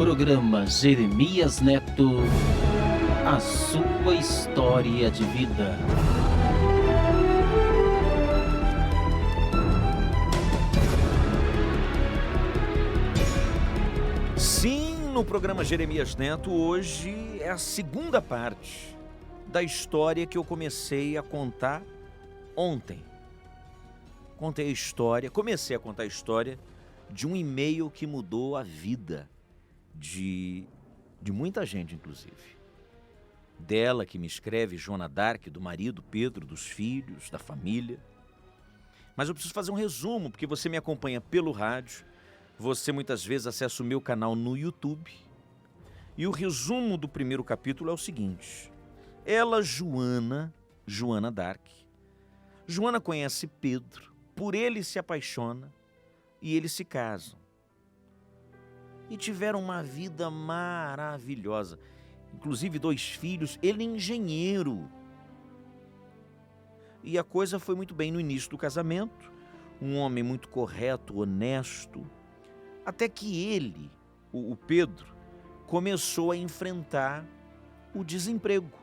Programa Jeremias Neto, a sua história de vida. Sim, no programa Jeremias Neto, hoje é a segunda parte da história que eu comecei a contar ontem. Comecei a contar a história de um e-mail que mudou a vida de muita gente, inclusive. Dela que me escreve, Joana Dark, do marido Pedro, dos filhos, da família. Mas eu preciso fazer um resumo, porque você me acompanha pelo rádio, você muitas vezes acessa o meu canal no YouTube. E o resumo do primeiro capítulo é o seguinte: ela, Joana Dark, Joana conhece Pedro, por ele se apaixona e eles se casam. E tiveram uma vida maravilhosa. Inclusive 2 filhos, ele engenheiro. E a coisa foi muito bem no início do casamento. Um homem muito correto, honesto. Até que ele, o Pedro, começou a enfrentar o desemprego.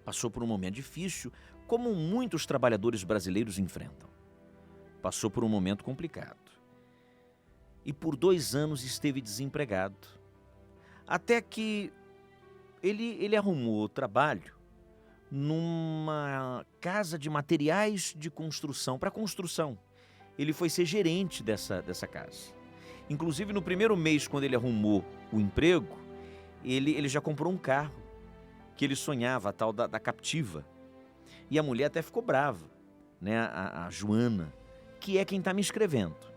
Passou por um momento difícil, como muitos trabalhadores brasileiros enfrentam. Passou por um momento complicado. E por 2 anos esteve desempregado. Até que ele arrumou trabalho numa casa de materiais de construção, para construção. Ele foi ser gerente dessa casa. Inclusive, no primeiro mês, quando ele arrumou o emprego, ele já comprou um carro, que ele sonhava, a tal da Captiva. E a mulher até ficou brava, né? A Joana, que é quem está me escrevendo.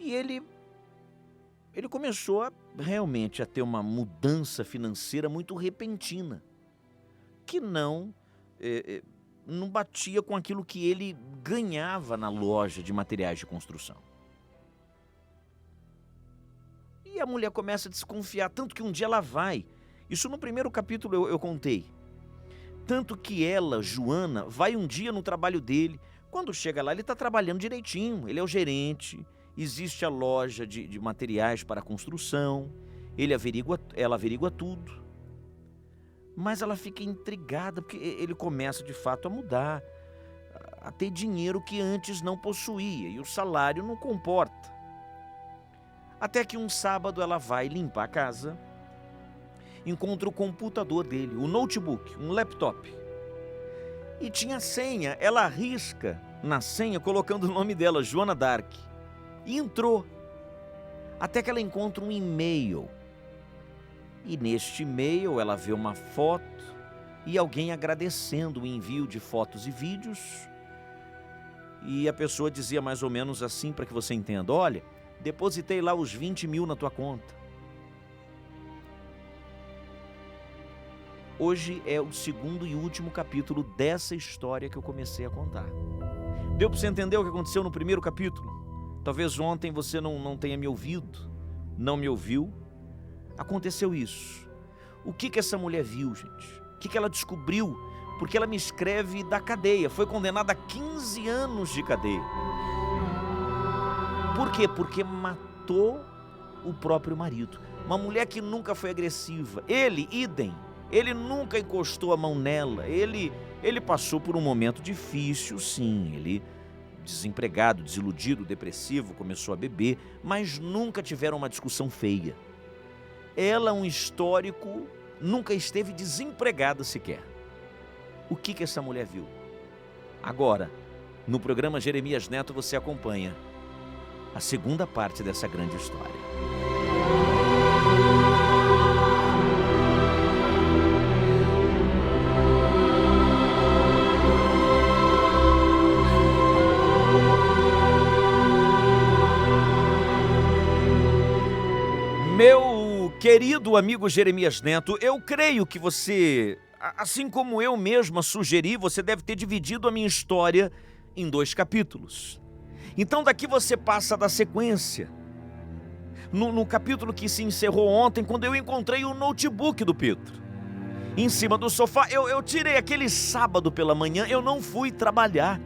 E ele começou realmente a ter uma mudança financeira muito repentina, que não batia com aquilo que ele ganhava na loja de materiais de construção. E a mulher começa a desconfiar, tanto que um dia ela vai. Isso no primeiro capítulo eu contei. Tanto que ela, Joana, vai um dia no trabalho dele. Quando chega lá, ele está trabalhando direitinho, ele é o gerente. Existe a loja de materiais para construção, ela averigua tudo. Mas ela fica intrigada, porque ele começa de fato a mudar, a ter dinheiro que antes não possuía, e o salário não comporta. Até que um sábado ela vai limpar a casa, encontra o computador dele, o notebook, um laptop. E tinha senha, ela arrisca na senha colocando o nome dela, Joana Dark. E entrou, até que ela encontra um e-mail. E neste e-mail ela vê uma foto e alguém agradecendo o envio de fotos e vídeos. E a pessoa dizia mais ou menos assim, para que você entenda: olha, depositei lá os 20 mil na tua conta. Hoje é o segundo e último capítulo dessa história que eu comecei a contar. Deu para você entender o que aconteceu no primeiro capítulo? Talvez ontem você não tenha me ouvido, não me ouviu. Aconteceu isso. O que essa mulher viu, gente? O que ela descobriu? Porque ela me escreve da cadeia. Foi condenada a 15 anos de cadeia. Por quê? Porque matou o próprio marido. Uma mulher que nunca foi agressiva. Ele, idem. Ele nunca encostou a mão nela. Ele passou por um momento difícil, sim. Ele, desempregado, desiludido, depressivo, começou a beber, mas nunca tiveram uma discussão feia. Ela, um histórico, nunca esteve desempregada sequer. O que essa mulher viu? Agora, no programa Jeremias Neto, você acompanha a segunda parte dessa grande história. Meu querido amigo Jeremias Neto, eu creio que você, assim como eu mesma sugeri, você deve ter dividido a minha história em 2 capítulos. Então daqui você passa da sequência. No capítulo que se encerrou ontem, quando eu encontrei o notebook do Pedro em cima do sofá, eu tirei aquele sábado pela manhã, eu não fui trabalhar.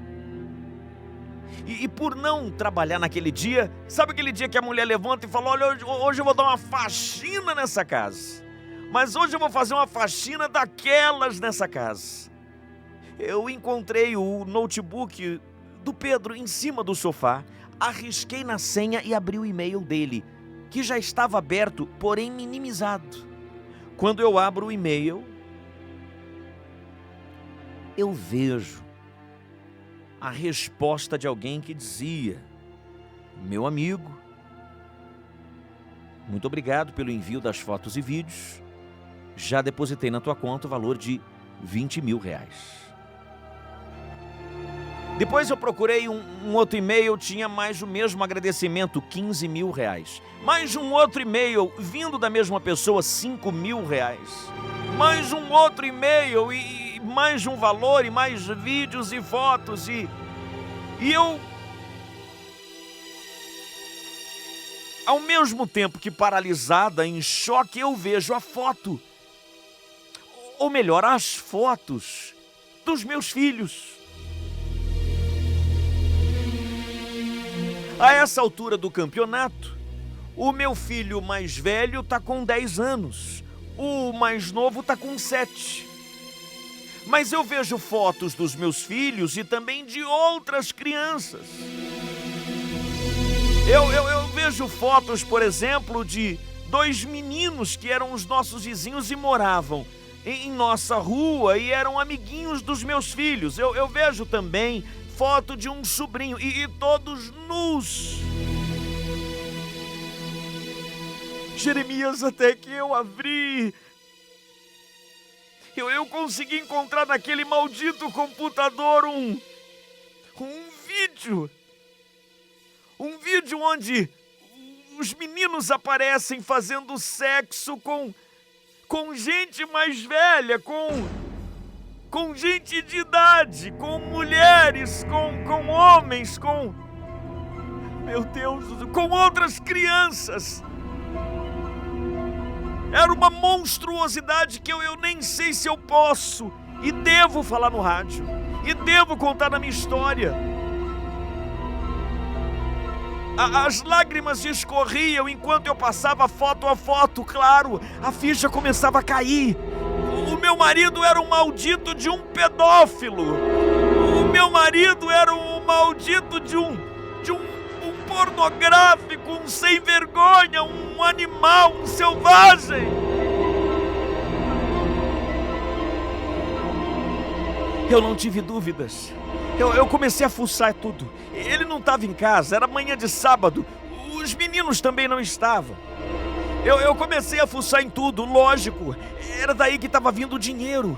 E por não trabalhar naquele dia, sabe aquele dia que a mulher levanta e fala: olha, hoje eu vou dar uma faxina nessa casa. Mas hoje eu vou fazer uma faxina daquelas nessa casa. Eu encontrei o notebook do Pedro em cima do sofá, arrisquei na senha e abri o e-mail dele, que já estava aberto, porém minimizado. Quando eu abro o e-mail, eu vejo a resposta de alguém que dizia: meu amigo, muito obrigado pelo envio das fotos e vídeos. Já depositei na tua conta o valor de R$20 mil. Depois eu procurei um outro e-mail, tinha mais o mesmo agradecimento, R$15 mil. Mais um outro e-mail vindo da mesma pessoa, R$5 mil. Mais um outro e-mail e mais um valor e mais vídeos e fotos e eu, ao mesmo tempo que paralisada, em choque, eu vejo a foto, ou melhor, as fotos dos meus filhos. A essa altura do campeonato, o meu filho mais velho está com 10 anos, o mais novo está com 7. Mas eu vejo fotos dos meus filhos e também de outras crianças. Eu vejo fotos, por exemplo, de 2 meninos que eram os nossos vizinhos e moravam em nossa rua e eram amiguinhos dos meus filhos. Eu vejo também foto de um sobrinho e todos nus. Jeremias, até que eu abri, eu consegui encontrar naquele maldito computador um vídeo. Um vídeo onde os meninos aparecem fazendo sexo com gente mais velha, com gente de idade, com mulheres, com homens, meu Deus, com outras crianças. Era uma monstruosidade que eu nem sei se eu posso e devo falar no rádio, e devo contar na minha história. As lágrimas escorriam enquanto eu passava foto a foto, claro, a ficha começava a cair. O meu marido era um maldito de um pedófilo. O meu marido era um maldito de um pornográfico, um sem vergonha, um animal, um selvagem. Eu não tive dúvidas. Eu comecei a fuçar tudo. Ele não estava em casa, era manhã de sábado. Os meninos também não estavam. Eu comecei a fuçar em tudo, lógico. Era daí que estava vindo o dinheiro.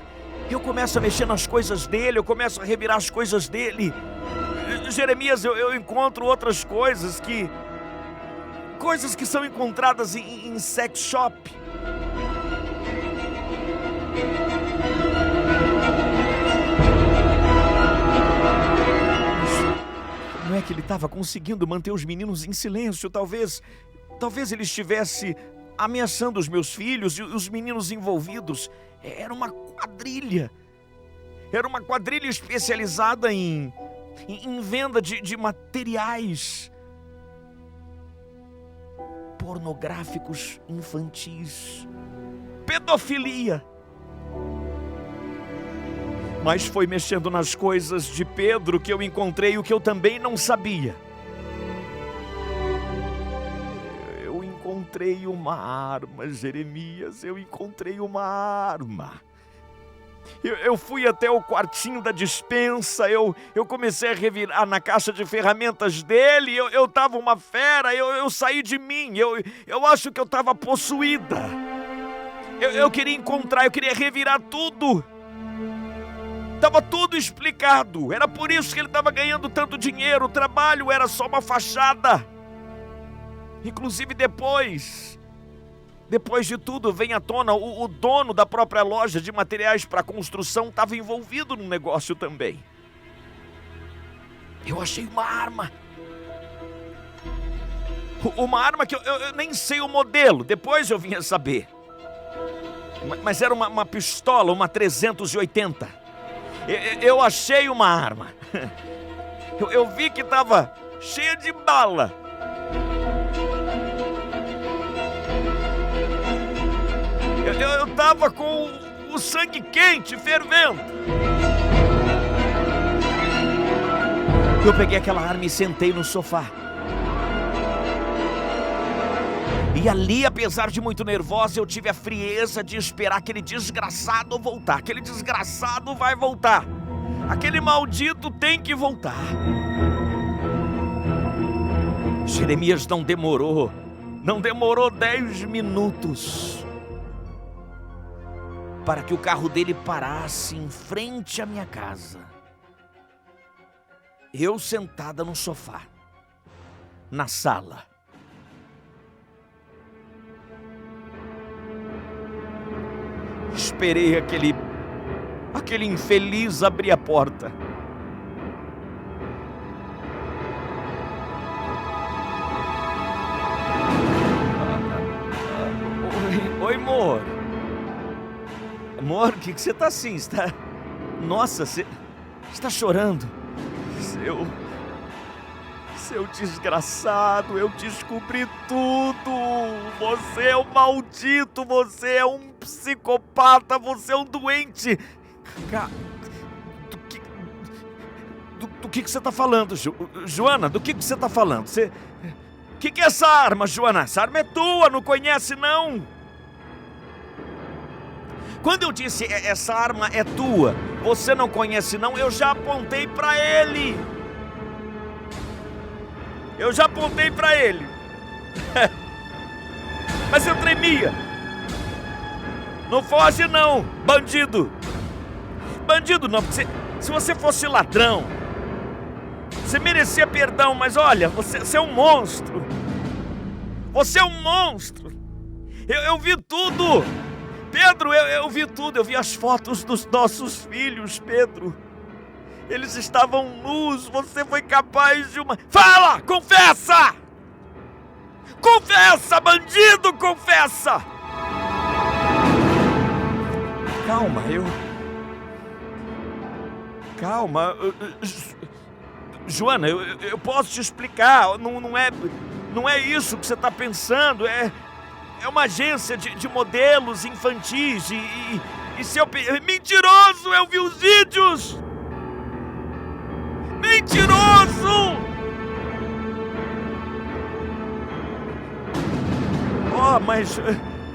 Eu começo a mexer nas coisas dele, eu começo a revirar as coisas dele. Jeremias, eu encontro outras coisas que são encontradas em sex shop. Como é que ele estava conseguindo manter os meninos em silêncio? Talvez ele estivesse ameaçando os meus filhos e os meninos envolvidos. Era uma quadrilha. Era uma quadrilha especializada em venda de materiais pornográficos infantis. Pedofilia. Mas foi mexendo nas coisas de Pedro que eu encontrei o que eu também não sabia. Eu encontrei uma arma, Jeremias, eu encontrei uma arma. Eu fui até o quartinho da despensa, eu comecei a revirar na caixa de ferramentas dele, eu estava uma fera, eu saí de mim, eu acho que eu estava possuída. Eu queria encontrar, eu queria revirar tudo. Estava tudo explicado, era por isso que ele estava ganhando tanto dinheiro, o trabalho era só uma fachada. Inclusive depois de tudo vem à tona, o dono da própria loja de materiais para construção estava envolvido no negócio também. Eu achei uma arma. Uma arma que eu nem sei o modelo, depois eu vim a saber. Mas era uma pistola, uma 380. Eu achei uma arma. Eu vi que estava cheia de bala. Eu estava com o sangue quente, fervendo. Eu peguei aquela arma e sentei no sofá. E ali, apesar de muito nervosa, eu tive a frieza de esperar aquele desgraçado voltar. Aquele desgraçado vai voltar. Aquele maldito tem que voltar. Jeremias não demorou 10 minutos para que o carro dele parasse em frente à minha casa. Eu sentada no sofá, na sala. Esperei aquele infeliz abrir a porta. Oi, amor. Amor, o que você tá assim? Nossa, você está chorando. Seu desgraçado, eu descobri tudo. Você é um maldito, você é um psicopata, você é um doente. Do que você tá falando, Joana? Do que você tá falando? O que é essa arma, Joana? Essa arma é tua, não conhece não? Quando eu disse essa arma é tua, você não conhece não, eu já apontei pra ele. Mas eu tremia. Não foge não, bandido. Bandido não, porque se você fosse ladrão, você merecia perdão, mas olha, você é um monstro. Você é um monstro. Eu vi tudo. Pedro, eu vi tudo. Eu vi as fotos dos nossos filhos, Pedro. Eles estavam nus. Você foi capaz de uma... Fala! Confessa! Confessa, bandido! Confessa! Calma, Calma. Joana, eu posso te explicar. Não é isso que você está pensando. É uma agência de modelos infantis. E se eu... Mentiroso! Eu vi os vídeos! Mentiroso! Oh, mas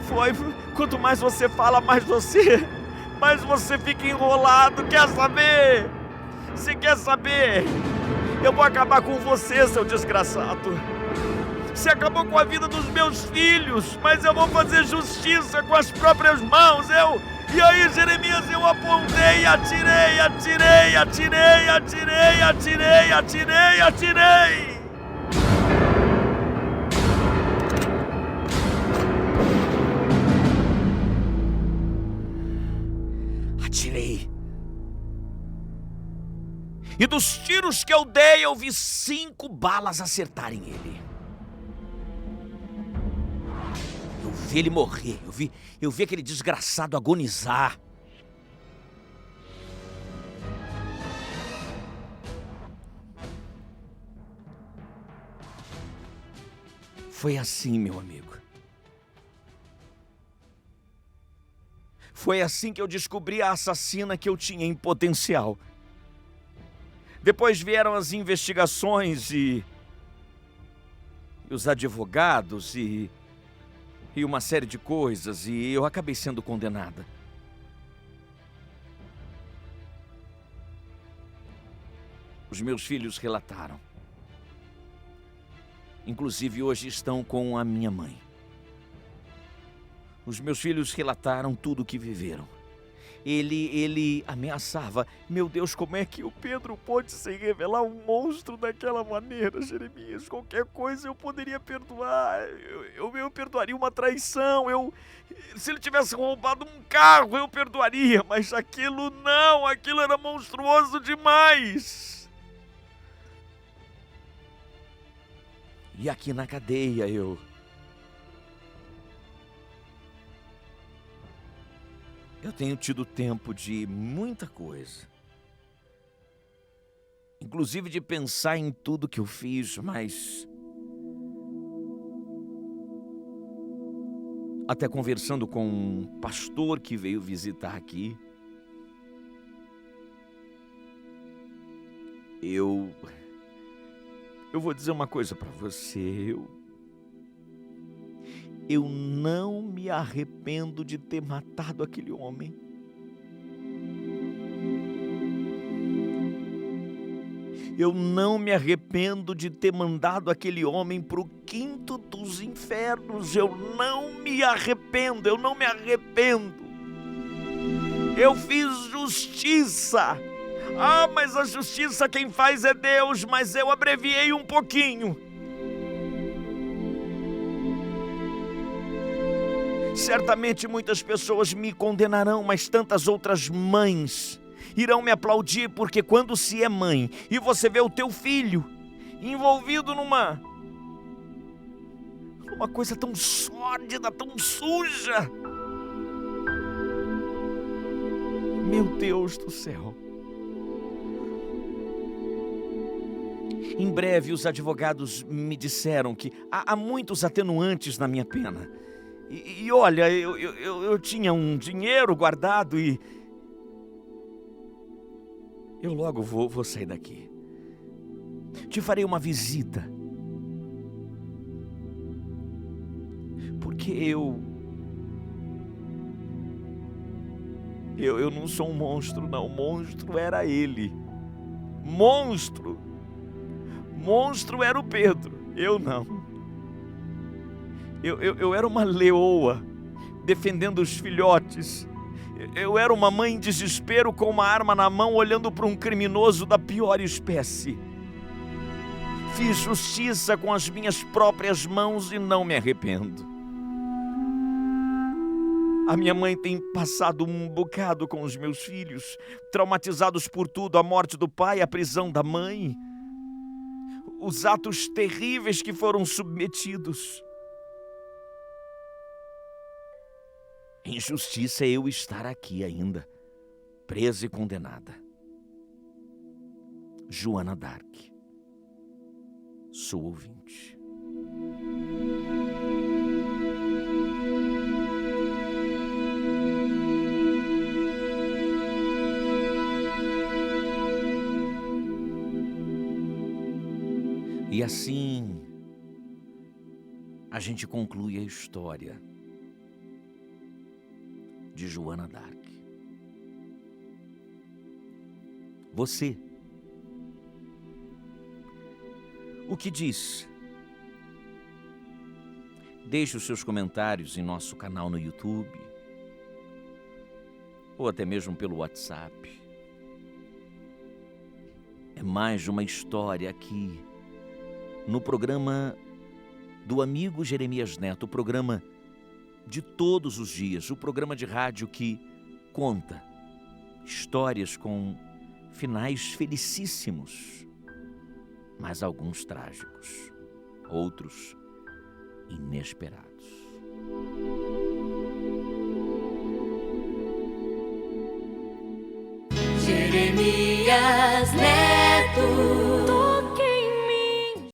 foi... Quanto mais você fala, mais você fica enrolado. Quer saber? Você quer saber? Eu vou acabar com você, seu desgraçado. Você acabou com a vida dos meus filhos, mas eu vou fazer justiça com as próprias mãos. E aí, Jeremias, eu apontei, atirei. Atirei. E dos tiros que eu dei, eu vi 5 balas acertarem ele. Eu vi ele morrer, eu vi aquele desgraçado agonizar. Foi assim, meu amigo. Foi assim que eu descobri a assassina que eu tinha em potencial. Depois vieram as investigações e os advogados e uma série de coisas, e eu acabei sendo condenada. Os meus filhos relataram. Inclusive hoje estão com a minha mãe. Os meus filhos relataram tudo o que viveram. Ele ameaçava. Meu Deus, como é que o Pedro pôde se revelar um monstro daquela maneira, Jeremias? Qualquer coisa eu poderia perdoar. Eu perdoaria uma traição. Se ele tivesse roubado um carro, eu perdoaria. Mas aquilo não, aquilo era monstruoso demais. E aqui na cadeia eu tenho tido tempo de muita coisa. inclusive de pensar em tudo que eu fiz, mas até conversando com um pastor que veio visitar aqui, eu vou dizer uma coisa para você, eu não me arrependo de ter matado aquele homem. Eu não me arrependo de ter mandado aquele homem para o quinto dos infernos. Eu não me arrependo, eu não me arrependo. Eu fiz justiça. Ah, mas a justiça quem faz é Deus, mas eu abreviei um pouquinho. Certamente muitas pessoas me condenarão, mas tantas outras mães irão me aplaudir, porque quando se é mãe e você vê o teu filho envolvido numa coisa tão sórdida, tão suja, meu Deus do céu. Em breve os advogados me disseram que há muitos atenuantes na minha pena. E olha, eu tinha um dinheiro guardado e eu logo vou sair daqui. Te farei uma visita. Porque eu não sou um monstro, não. Monstro era ele. Monstro era o Pedro. Eu não. Eu era uma leoa defendendo os filhotes. Eu era uma mãe em desespero com uma arma na mão, olhando para um criminoso da pior espécie. Fiz justiça com as minhas próprias mãos e não me arrependo. A minha mãe tem passado um bocado com os meus filhos, traumatizados por tudo, a morte do pai, a prisão da mãe, os atos terríveis que foram submetidos. Injustiça é eu estar aqui ainda, presa e condenada. Joana Dark, sou ouvinte. E assim, a gente conclui a história de Joana Dark. Você, o que diz? Deixe os seus comentários em nosso canal no YouTube, ou até mesmo pelo WhatsApp. É mais uma história aqui no programa do amigo Jeremias Neto, o programa de todos os dias, o programa de rádio que conta histórias com finais felicíssimos, mas alguns trágicos, outros inesperados.